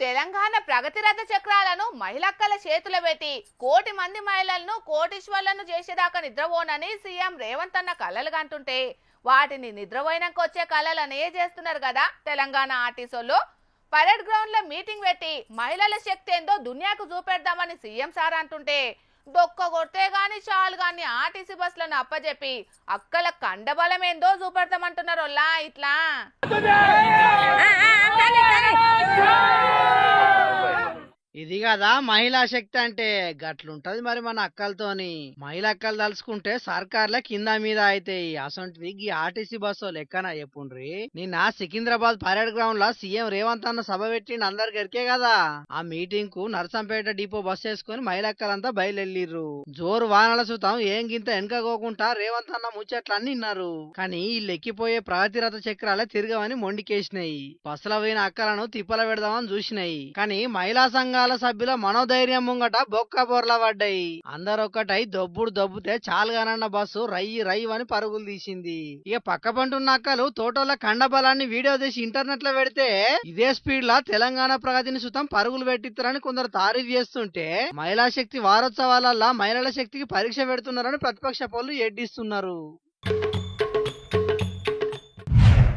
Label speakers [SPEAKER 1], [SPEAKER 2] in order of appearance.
[SPEAKER 1] తెలంగాణ ప్రగతి రథ చక్రాలను మహిళక్కల చేతుల పెట్టి కోటి మంది మహిళలను కోటీశ్వర్లను చేసేదాకా నిద్రపోనని సీఎం రేవంత్ అన్న కలలు కంటుంటే వాటిని నిద్రపోయినాక వచ్చే కలలనే చేస్తున్నారు కదా తెలంగాణ ఆర్టీసోళ్ళు. పరేడ్ గ్రౌండ్ లో మీటింగ్ పెట్టి మహిళల శక్తి ఏందో దునియాకు చూపెడదామని సీఎం సార్ అంటుంటే దొక్క కొడితే గాని చాలు గాని ఆర్టీసీ బస్సులను అప్పచెప్పి అక్కల కండబలం ఏందో చూపెడతామంటున్నారు ఇట్లా.
[SPEAKER 2] ఇది కదా మహిళా శక్తి అంటే, గట్లుంటది మరి మన అక్కలతోని. మహిళ అక్కలు తలుచుకుంటే సర్కార్ల కింద మీద అయితే అసొంటిది ఈ ఆర్టీసీ బస్సు లెక్కన చెప్పుండ్రి. నిన్న సికింద్రాబాద్ పరేడ్ గ్రౌండ్ లా సీఎం రేవంత్ అన్న సభ పెట్టిండు అందరికి ఎరికే కదా. ఆ మీటింగ్ కు నర్సంపేట డిపో బస్ వేసుకుని మహిళక్కలంతా బయలుదేరిర్రు. జోరు వానల సుతం ఏం గింత వెనకపోకుండా రేవంత్ అన్న ముచ్చట్లన్నీ విన్నారు. కానీ వీళ్ళు ఎక్కిపోయే ప్రగతి రథ చక్రాలే తిరగవని మొండికేసినాయి. బస్సుల పోయిన అక్కలను తిప్పల పెడదామని చూసినాయి. కానీ మహిళా సంఘాల సభ్యుల మనోధైర్యం ముంగట బొక్క బొర్ల పడ్డాయి. అందరొక్కటై దొబ్బుతే చాలుగానన్న బస్సు రయ్యి రయ్యి అని పరుగులు తీసింది. ఇక పక్క పంటున్న అక్కలు తోటోల కండబలాన్ని వీడియో తీసి ఇంటర్నెట్ లో పెడితే ఇదే స్పీడ్ లా తెలంగాణ ప్రగతిని సుతం పరుగులు పెట్టిస్తారని కొందరు తారీఫ్ చేస్తుంటే, మహిళా శక్తి వారోత్సవాలల్లా మహిళల శక్తికి పరీక్ష పెడుతున్నారని ప్రతిపక్ష పౌరులు ఎడ్డిస్తున్నారు.